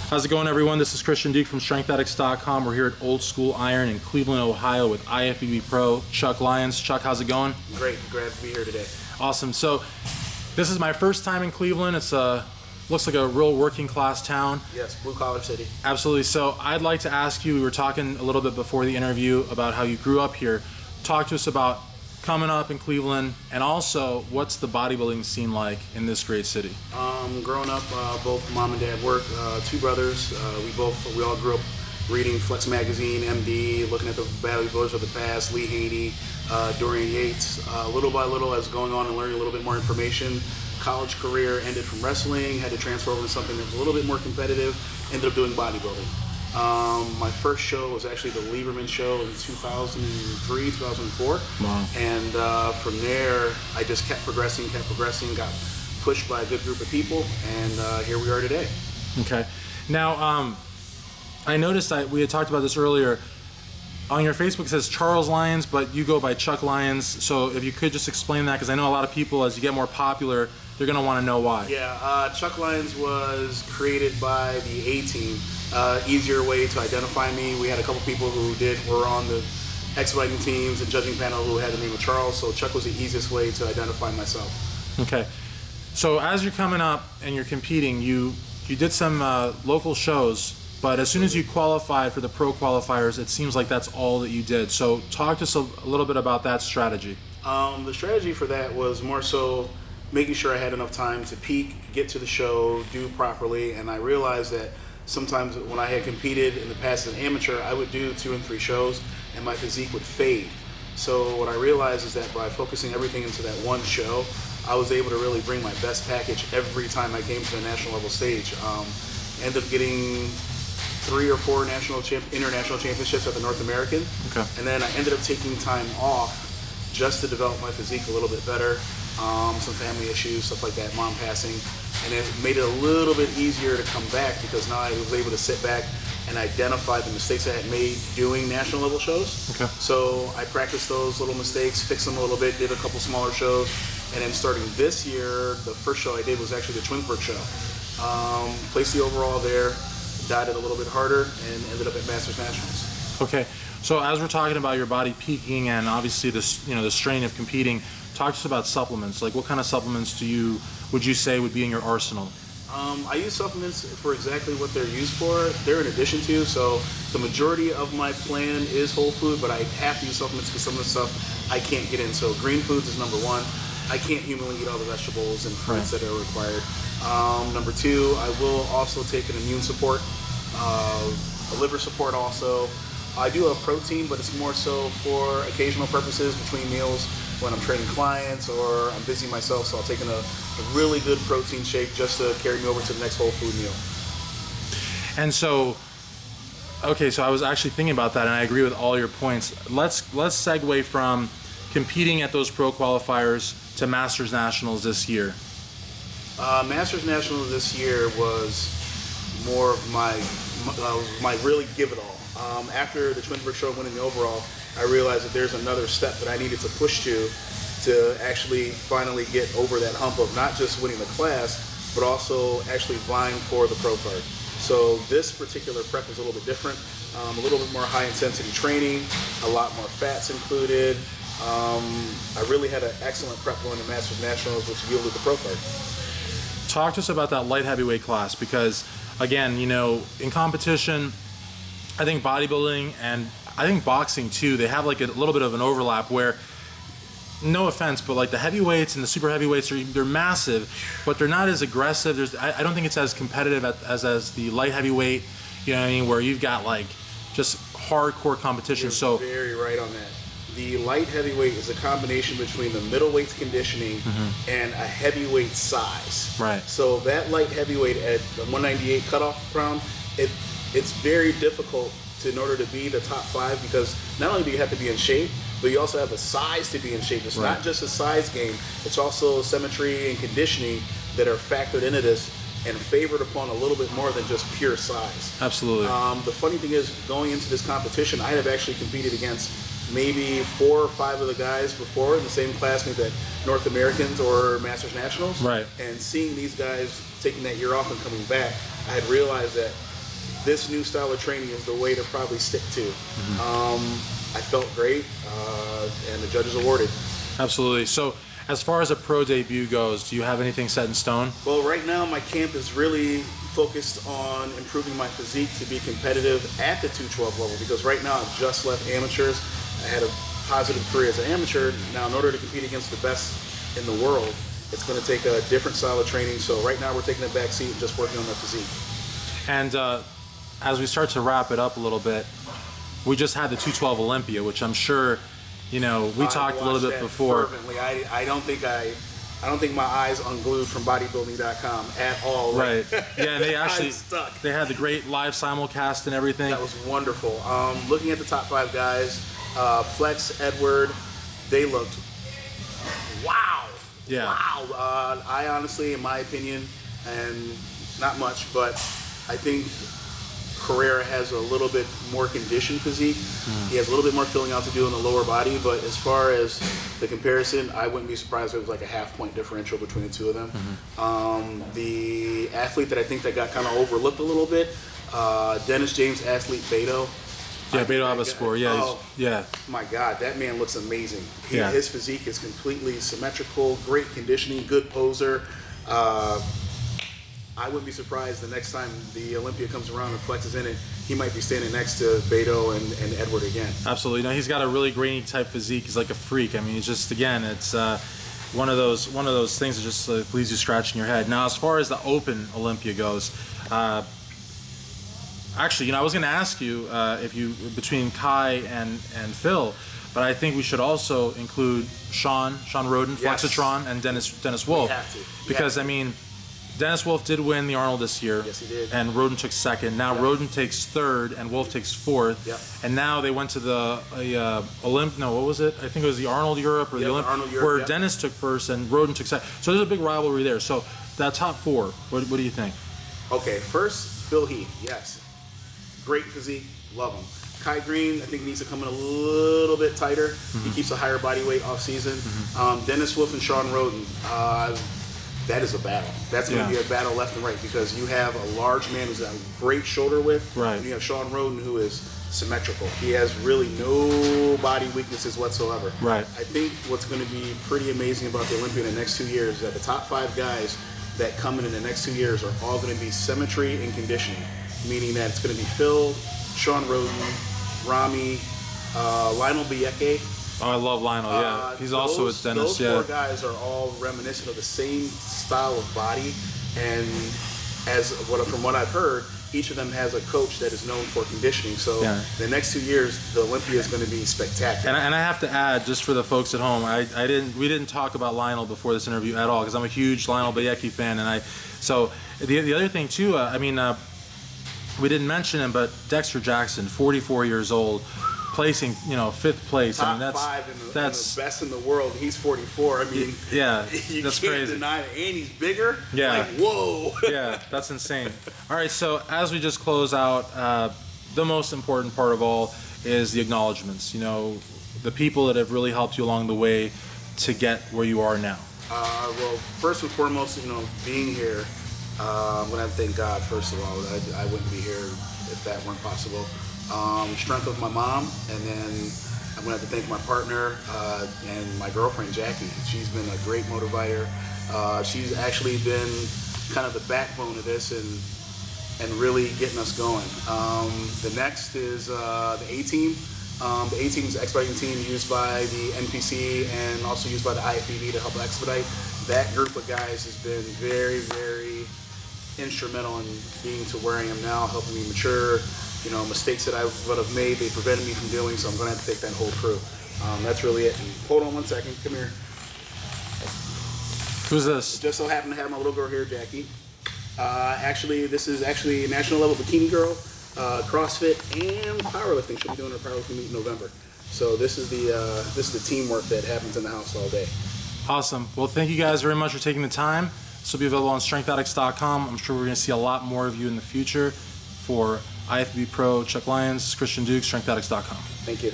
How's it going, everyone? This is Christian Duke from StrengthAddicts.com. We're here at Old School Iron in Cleveland, Ohio with IFBB Pro Chuck Lyons. Chuck, how's it going? Great. Glad to be here today. Awesome. So this is my first time in Cleveland. It's looks like a real working class town. Yes, blue collar city. Absolutely. So I'd like to ask you, we were talking a little bit before the interview about how you grew up here. Talk to us about coming up in Cleveland, and also what's the bodybuilding scene like in this great city? Growing up, both mom and dad worked, two brothers. We all grew up reading Flex Magazine, MD, looking at the bodybuilders of the past, Lee Haney, Dorian Yates. Little by little, as going on and learning a little bit more information, college career ended from wrestling, had to transfer over to something that was a little bit more competitive, ended up doing bodybuilding. My first show was actually the Lieberman show in 2003, 2004. Wow. And from there, I just kept progressing, got pushed by a good group of people, and here we are today. Okay. Now, I noticed that we had talked about this earlier. On your Facebook it says Charles Lyons, but you go by Chuck Lyons. So if you could just explain that, because I know a lot of people, as you get more popular, they're going to want to know why. Yeah, Chuck Lyons was created by the A-Team. Easier way to identify me. We had a couple people who were on the expediting teams and judging panel who had the name of Charles, so Chuck was the easiest way to identify myself. Okay. So as you're coming up and you're competing, you did some local shows, but as soon as you qualified for the pro qualifiers, it seems like that's all that you did. So talk to us a little bit about that strategy. The strategy for that was more so making sure I had enough time to peak, get to the show, do properly, and I realized that sometimes when I had competed in the past as an amateur, I would do 2 and 3 shows and my physique would fade. So what I realized is that by focusing everything into that one show, I was able to really bring my best package every time I came to the national level stage. Ended up getting 3 or 4 international championships at the North American. Okay. And then I ended up taking time off just to develop my physique a little bit better. Some family issues, stuff like that, mom passing. And it made it a little bit easier to come back because now I was able to sit back and identify the mistakes I had made doing national level shows. Okay. So I practiced those little mistakes, fixed them a little bit, did a couple smaller shows, and then starting this year, the first show I did was actually the Twinsburg show. Placed the overall there, died it a little bit harder, and ended up at Masters Nationals. Okay. So as we're talking about your body peaking and obviously this, the strain of competing, talk to us about supplements. Like, what kind of supplements would you say would be in your arsenal? I use supplements for exactly what they're used for. They're an addition to, so the majority of my plan is whole food, but I have to use supplements because some of the stuff I can't get in. So green foods is number 1. I can't humanly eat all the vegetables and fruits that are required. Number 2, I will also take an immune support, a liver support also. I do have protein, but it's more so for occasional purposes between meals when I'm training clients or I'm busy myself, so I'll take a really good protein shake just to carry me over to the next whole food meal. And so, okay, so I was actually thinking about that, and I agree with all your points. Let's segue from competing at those pro qualifiers to Masters Nationals this year. Masters Nationals this year was more of my really give it all. After the Twinsburg show winning the overall, I realized that there's another step that I needed to push to actually finally get over that hump of not just winning the class, but also actually vying for the pro card. So this particular prep was a little bit different, a little bit more high intensity training, a lot more fats included. I really had an excellent prep going to Masters Nationals, which yielded the pro card. Talk to us about that light heavyweight class, because again, in competition, I think bodybuilding and I think boxing too, they have like a little bit of an overlap where, no offense, but like the heavyweights and the super heavyweights, they're massive, but they're not as aggressive. I don't think it's as competitive as the light heavyweight, where you've got like just hardcore competition. You're so very right on that. The light heavyweight is a combination between the middleweight's conditioning and a heavyweight size. Right. So that light heavyweight at the 198 cutoff pound, it's very difficult in order to be the top 5, because not only do you have to be in shape, but you also have the size to be in shape. It's not just a size game, it's also symmetry and conditioning that are factored into this and favored upon a little bit more than just pure size. Absolutely. The funny thing is, going into this competition, I have actually competed against maybe 4 or 5 of the guys before in the same class, maybe at North Americans or Masters Nationals. Right. And seeing these guys taking that year off and coming back, I had realized that this new style of training is the way to probably stick to. I felt great, and the judges awarded. Absolutely. So as far as a pro debut goes, do you have anything set in stone? Well, right now my camp is really focused on improving my physique to be competitive at the 212 level, because right now I've just left amateurs. I had a positive career as an amateur. Now, in order to compete against the best in the world, it's going to take a different style of training. So right now we're taking a back seat and just working on that physique. And as we start to wrap it up a little bit, we just had the 212 Olympia, which I'm sure, you know, we talked a little bit before. Fervently. I don't think my eyes unglued from bodybuilding.com at all. Right. Yeah, and they actually stuck. They had the great live simulcast and everything. That was wonderful. Looking at the top 5 guys, Flex, Edward, they looked wow. Yeah. Wow. I honestly, in my opinion, and not much, but I think Carrera has a little bit more conditioned physique. He has a little bit more filling out to do in the lower body, but as far as the comparison, I wouldn't be surprised if it was like a half-point differential between the two of them. The athlete that I think that got kind of overlooked a little bit, Dennis James athlete Beto. Yeah, Beto Abaspor. Yeah, yeah. My God, that man looks amazing. Yeah. His physique is completely symmetrical, great conditioning, good poser. I wouldn't be surprised the next time the Olympia comes around and Flex is in it, he might be standing next to Beto and Edward again. Absolutely. No, he's got a really grainy type physique. He's like a freak. I mean, he's just, again, it's one of those things that just leaves you scratching your head. Now, as far as the Open Olympia goes, actually, you know, I was going to ask you if you, between Kai and Phil, but I think we should also include Sean Roden, Yes. Flexitron, and Dennis Wolf. We have to. Because, I mean, Dennis Wolf did win the Arnold this year. Yes, he did. And Roden took second. Now Roden takes third and Wolf takes fourth. Yep. And now they went to the what was it? I think it was the Arnold Europe or the Olymp, Arnold Europe, where yep. Dennis took first and Roden took second. So there's a big rivalry there. So that top 4, what do you think? Okay, first, Phil Heath. Yes. Great physique. Love him. Kai Green, I think he needs to come in a little bit tighter. He keeps a higher body weight off season. Dennis Wolf and Sean Roden. That is a battle. That's going to be a battle left and right, because you have a large man who's got great shoulder width. Right. And you have Sean Roden, who is symmetrical. He has really no body weaknesses whatsoever. Right. I think what's going to be pretty amazing about the Olympia in the next 2 years is that the top 5 guys that come in the next 2 years are all going to be symmetry and conditioning, meaning that it's going to be Phil, Sean Roden, Rami, Lionel Bieke. Oh, I love Lionel, yeah. He's also with Dennis, those 4 guys are all reminiscent of the same style of body, and from what I've heard, each of them has a coach that is known for conditioning. So the next 2 years, the Olympia is going to be spectacular. And I have to add, just for the folks at home, we didn't talk about Lionel before this interview at all, because I'm a huge Lionel Bieke fan, and so the other thing too, we didn't mention him, but Dexter Jackson, 44 years old, placing, 5th place. Top 5 in the best in the world. He's 44. I mean, yeah, you that's can't crazy. deny it. And he's bigger. Yeah. Like, whoa. Yeah, that's insane. All right, so as we just close out, the most important part of all is the acknowledgments. You know, the people that have really helped you along the way to get where you are now. Well, first and foremost, being here, I'm going to have to thank God, first of all. I wouldn't be here if that weren't possible. Strength of my mom, and then I'm going to have to thank my partner and my girlfriend, Jackie. She's been a great motivator. She's actually been kind of the backbone of this and really getting us going. The next is the A-Team. The A-Team is an expediting team used by the NPC and also used by the IFBB to help expedite. That group of guys has been very, very instrumental in being to where I am now, helping me mature. Mistakes that I would have made, they prevented me from doing, so I'm going to have to take that whole crew. That's really it. And hold on one second. Come here. Who's this? Just so happen to have my little girl here, Jackie. This is actually a national level bikini girl, CrossFit and powerlifting. She'll be doing her powerlifting meet in November. So this is the teamwork that happens in the house all day. Awesome. Well, thank you guys very much for taking the time. This will be available on strengthaddicts.com. I'm sure we're going to see a lot more of you in the future. For IFBB Pro, Chuck Lyons, Christian Duke, strengthaddicts.com. Thank you.